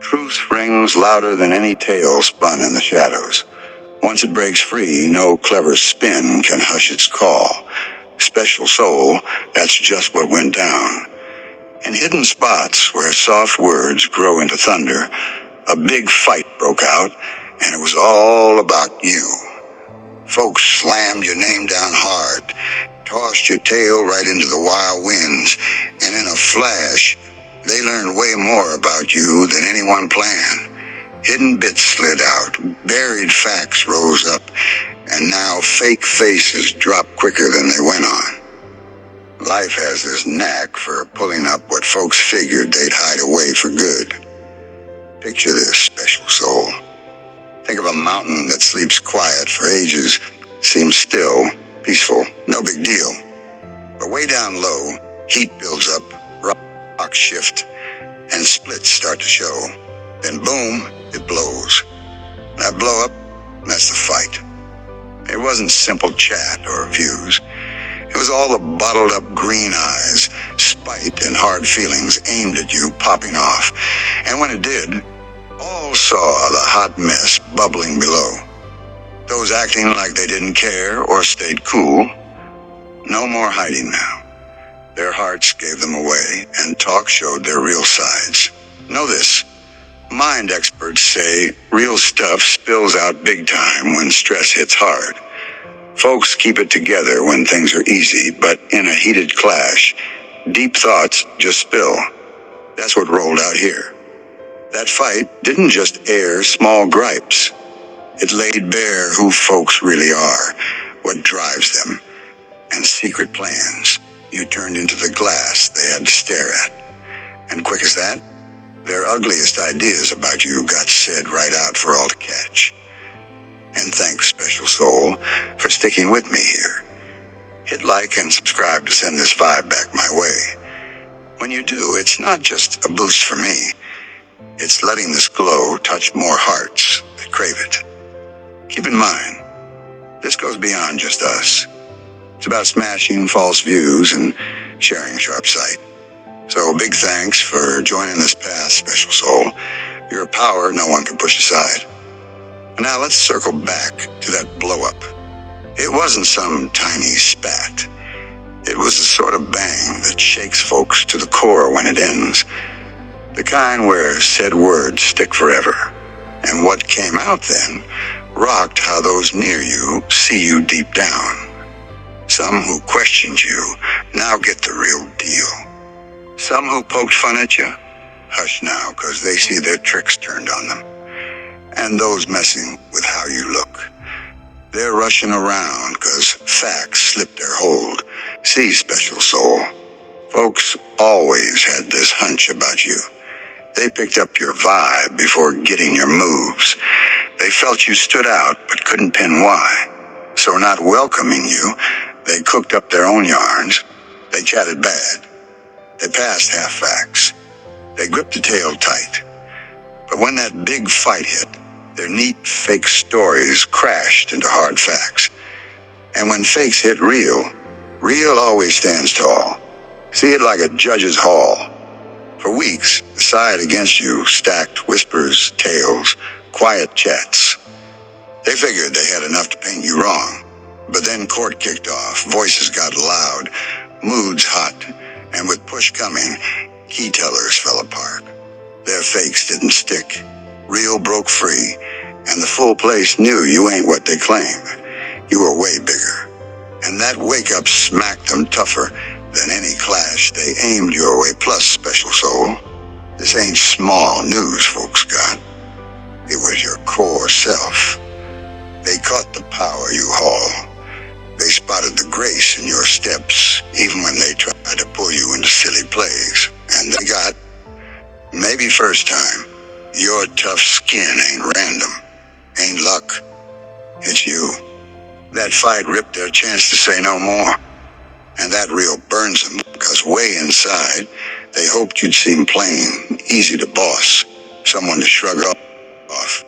Truth rings louder than any tale spun in the shadows. Once it breaks free, no clever spin can hush its call. Special soul, that's just what went down. In hidden spots where soft words grow into thunder, a big fight broke out, and it was all about you. Folks slammed your name down hard, tossed your tail right into the wild winds, and in a flash, they learned way more about you than anyone planned. Hidden bits slid out, buried facts rose up, and now fake faces drop quicker than they went on. Life has this knack for pulling up what folks figured they'd hide away for good. Picture this, special soul. Think of a mountain that sleeps quiet for ages, seems still, peaceful, no big deal. But way down low, heat builds up, rocks shift, and splits start to show. Then boom, it blows. That blow up, that's the fight. It wasn't simple chat or views. It was all the bottled up green eyes, spite and hard feelings aimed at you popping off. And when it did, all saw the hot mess bubbling below. Those acting like they didn't care or stayed cool, no more hiding now. Their hearts gave them away, and talk showed their real sides. Know this, mind experts say real stuff spills out big time when stress hits hard. Folks keep it together when things are easy, but in a heated clash, deep thoughts just spill. That's what rolled out here. That fight didn't just air small gripes. It laid bare who folks really are, what drives them, and secret plans you turned into the glass they had to stare at. And quick as that, their ugliest ideas about you got said right out for all to catch. And thanks, special soul, for sticking with me here. Hit like and subscribe to send this vibe back my way. When you do, it's not just a boost for me. It's letting this glow touch more hearts that crave it. Keep in mind, this goes beyond just us. It's about smashing false views and sharing sharp sight. So big thanks for joining this path, special soul. You're a power no one can push aside. Now let's circle back to that blow-up. It wasn't some tiny spat. It was the sort of bang that shakes folks to the core when it ends. The kind where said words stick forever. And what came out then rocked how those near you see you deep down. Some who questioned you now get the real deal. Some who poked fun at you, hush now, 'cause they see their tricks turned on them. And those messing with how you look, they're rushing around 'cause facts slip their hold. See, special soul, folks always had this hunch about you. They picked up your vibe before getting your moves. They felt you stood out but couldn't pin why. So not welcoming you, they cooked up their own yarns. They chatted bad. They passed half facts. They gripped the tail tight. But when that big fight hit, their neat fake stories crashed into hard facts. And when fakes hit real, real always stands tall. See it like a judge's hall. For weeks, the side against you stacked whispers, tales, quiet chats. They figured they had enough to paint you wrong. But then court kicked off, voices got loud, moods hot, and with push coming, key tellers fell apart. Their fakes didn't stick. Real broke free, and the full place knew you ain't what they claim. You were way bigger. And that wake-up smacked them tougher than any clash they aimed your way. Plus, special soul, this ain't small news folks got. It was your core self. They caught the power you haul. They spotted the grace in your steps, even when they tried to pull you into silly plays. And they got, maybe first time, your tough skin ain't random, ain't luck. It's you. That fight ripped their chance to say no more. And that real burns them, because way inside, they hoped you'd seem plain, easy to boss, someone to shrug off.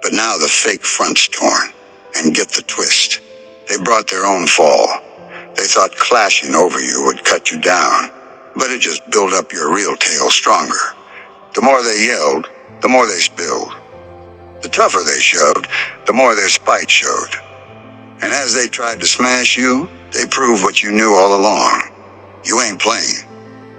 But now the fake front's torn, and get the twist. They brought their own fall. They thought clashing over you would cut you down, but it just built up your real tail stronger. The more they yelled, the more they spilled. The tougher they shoved, the more their spite showed. And as they tried to smash you, they proved what you knew all along. You ain't playing.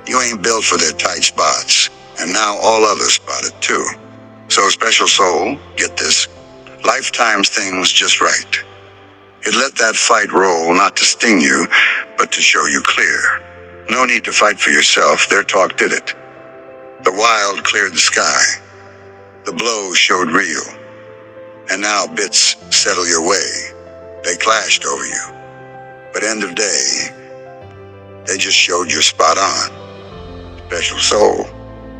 You ain't built for their tight spots. And now all others spot it too. So Special Soul, get this, life times things just right. It let that fight roll not to sting you, but to show you clear. No need to fight for yourself, their talk did it. The wild cleared the sky. The blows showed real. And now bits settle your way. They clashed over you. But end of day, they just showed you're spot on. Special Soul.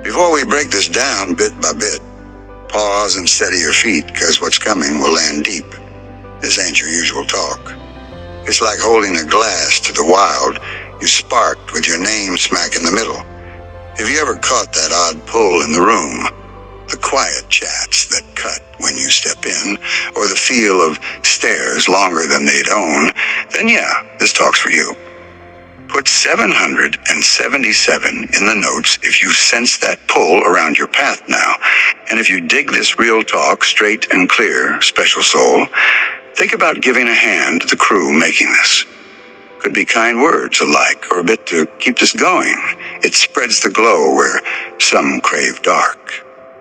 Before we break this down bit by bit, pause and steady your feet, cause what's coming will land deep. This ain't your usual talk. It's like holding a glass to the wild you sparked with your name smack in the middle. Have you ever caught that odd pull in the room? The quiet chats that cut when you step in, or the feel of stares longer than they'd own, then yeah, this talk's for you. Put 777 in the notes if you sense that pull around your path now. And if you dig this real talk straight and clear, Special Soul, think about giving a hand to the crew making this. Could be kind words, a like, or a bit to keep this going. It spreads the glow where some crave dark.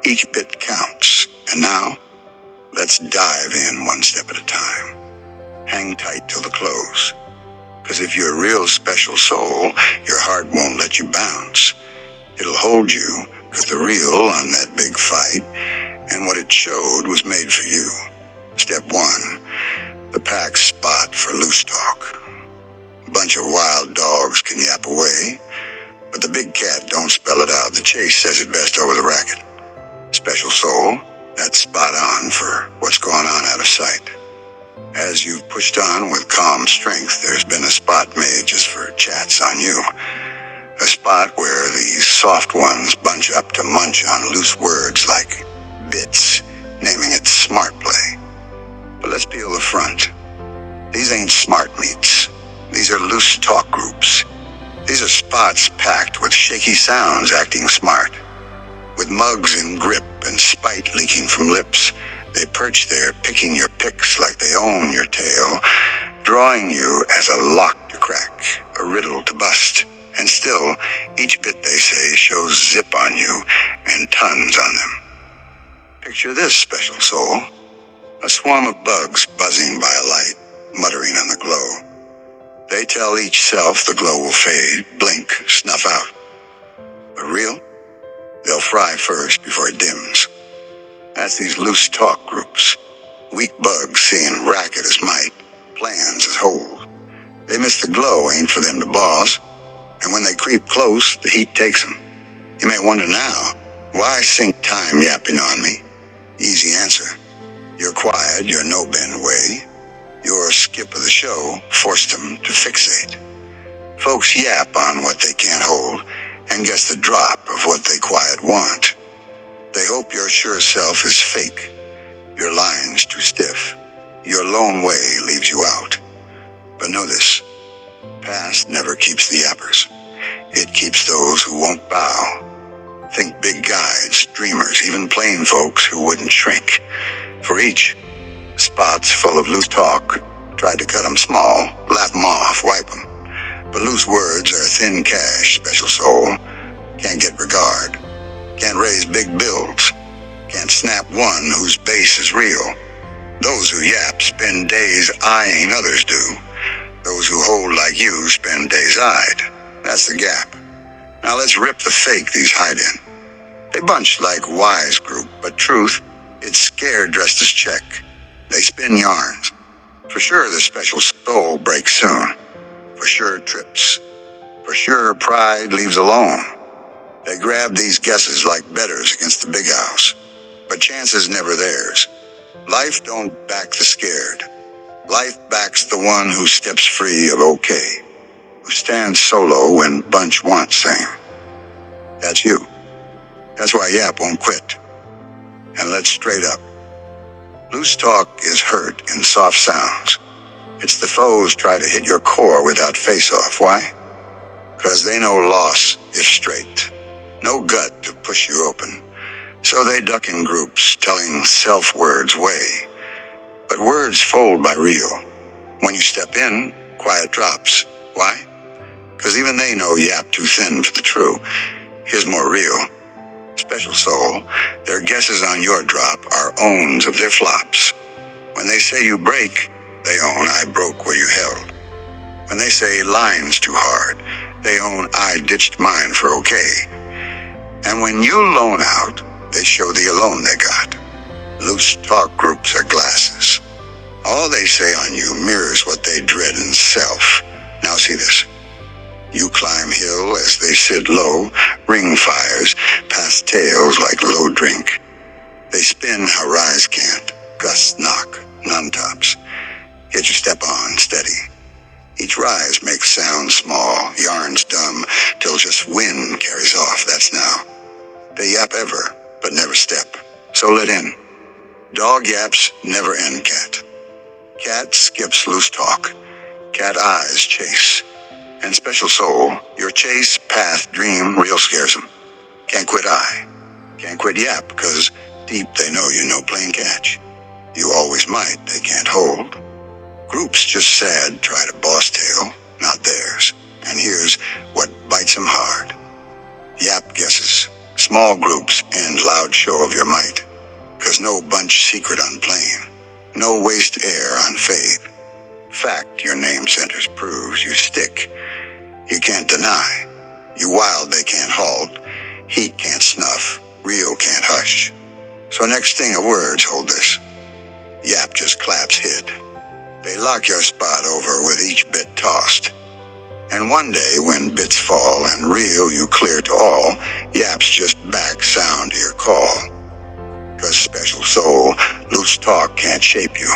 Each bit counts. And now, let's dive in one step at a time. Hang tight till the close. Because if you're a real Special Soul, your heart won't let you bounce. It'll hold you, because the real on that big fight, and what it showed was made for you. Step 1, the pack spot for loose talk. A bunch of wild dogs can yap away, but the big cat don't spell it out. The chase says it best over the racket. Special Soul, that's spot on for what's going on out of sight. As you've pushed on with calm strength, there's been a spot made just for chats on you. A spot where these soft ones bunch up to munch on loose words like bits, naming it smart play. But let's peel the front. These ain't smart meets. These are loose talk groups. These are spots packed with shaky sounds acting smart. With mugs in grip and spite leaking from lips, they perch there picking your picks like they own your tail, drawing you as a lock to crack, a riddle to bust. And still, each bit they say shows zip on you and tons on them. Picture this, Special Soul. A swarm of bugs buzzing by a light, muttering on the glow. They tell each self the glow will fade, blink, snuff out. But real? They'll fry first before it dims. That's these loose talk groups. Weak bugs seeing racket as might, plans as hold. They miss the glow, ain't for them to boss. And when they creep close, the heat takes them. You may wonder now, why sink time yapping on me? Easy answer. You're quiet, your no-bend way. Your skip of the show forced them to fixate. Folks yap on what they can't hold and guess the drop of what they quiet want. They hope your sure self is fake. Your line's too stiff. Your lone way leaves you out. But know this, past never keeps the yappers. It keeps those who won't bow. Think big guides, dreamers, even plain folks who wouldn't shrink. For each, spots full of loose talk. Tried to cut them small, laugh them off, wipe them. But loose words are thin cash, Special Soul. Can't get regard. Can't raise big bills. Can't snap one whose base is real. Those who yap spend days eyeing others do. Those who hold like you spend days eyed. That's the gap. Now let's rip the fake these hide in. They bunch like wise group, but truth, it's scared dressed as check. They spin yarns. For sure the Special Soul breaks soon. For sure trips. For sure pride leaves alone. They grab these guesses like betters against the big house. But chances never theirs. Life don't back the scared. Life backs the one who steps free of okay. Who stands solo when bunch wants same. That's you. That's why Yap won't quit. And let's straight up. Loose talk is hurt in soft sounds. It's the foes try to hit your core without face-off. Why? 'Cause they know loss if straight. No gut to push you open. So they duck in groups, telling self-words way. But words fold by real. When you step in, quiet drops. Why? Because even they know Yap too thin for the true. Here's more real. Special soul, their guesses on your drop are owns of their flops. When they say you break, they own I broke where you held. When they say line's too hard, they own I ditched mine for okay. And when you loan out, they show the alone they got. Loose talk groups are glasses. All they say on you mirrors what they dread in self. Now see this. You climb hill as they sit low, ring fires, past tails like low drink. They spin how rise can't, gusts knock, none tops. Yet you step on steady. Each rise makes sound small, yarns dumb, till just wind carries off, that's now. They yap ever, but never step, so let in. Dog yaps never end cat. Cat skips loose talk. Cat eyes chase. And special soul, your chase, path, dream, real scares 'em. Can't quit I. Can't quit yap, 'cause deep they know you no plain catch. You always might, they can't hold. Groups just sad try to boss tail, not theirs. And here's what bites 'em hard. Yap guesses. Small groups and loud show of your might. 'Cause no bunch secret on plain. No waste air on fade. Fact your name centers proves you stick. You can't deny. You wild they can't halt. Heat can't snuff. Real can't hush. So next thing of words, hold this. Yap just claps hid. They lock your spot over with each bit tossed. And one day when bits fall and real you clear to all, Yap's just back sound to your call. 'Cause special soul, loose talk can't shape you,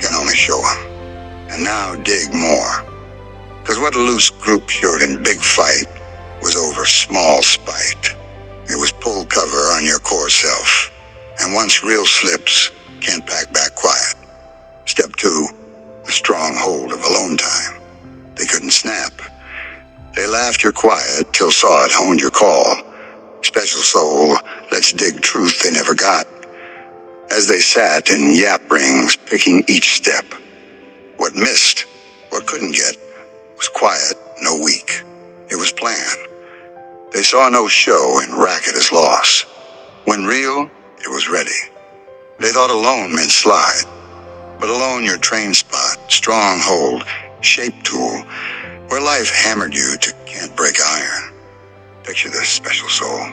can only show 'em. And now dig more. 'Cause what a loose group showed in big fight was over small spite. It was pull cover on your core self. And once real slips, can't pack back quiet. Step 2, the strong hold of alone time. They couldn't snap. They laughed your quiet till saw it honed your call. Special soul, let's dig truth they never got. As they sat in yap rings, picking each step. What missed, what couldn't get, was quiet, no weak. It was planned. They saw no show in racket as loss. When real, it was ready. They thought alone meant slide. But alone your train spot, strong hold, shape tool, where life hammered you to can't break iron. Picture this, special soul.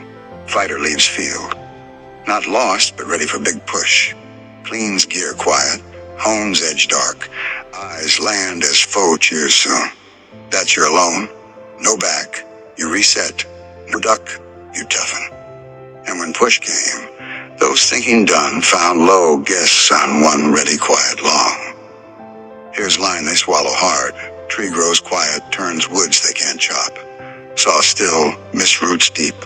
Fighter leaves field. Not lost, but ready for big push. Cleans gear quiet, hones edge dark, eyes land as foe cheers soon. That's your alone. No back, you reset. No duck, you toughen. And when push came, those thinking done found low guests on one ready quiet long. Here's line they swallow hard. Tree grows quiet, turns woods they can't chop. Saw still, missed roots deep.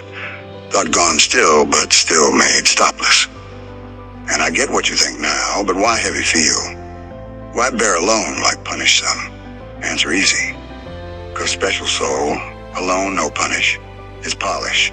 Thought gone still, but still made stopless. And I get what you think now, but why heavy feel? Why bear alone like punish some? Answer easy. 'Cause special soul, alone no punish, is polish.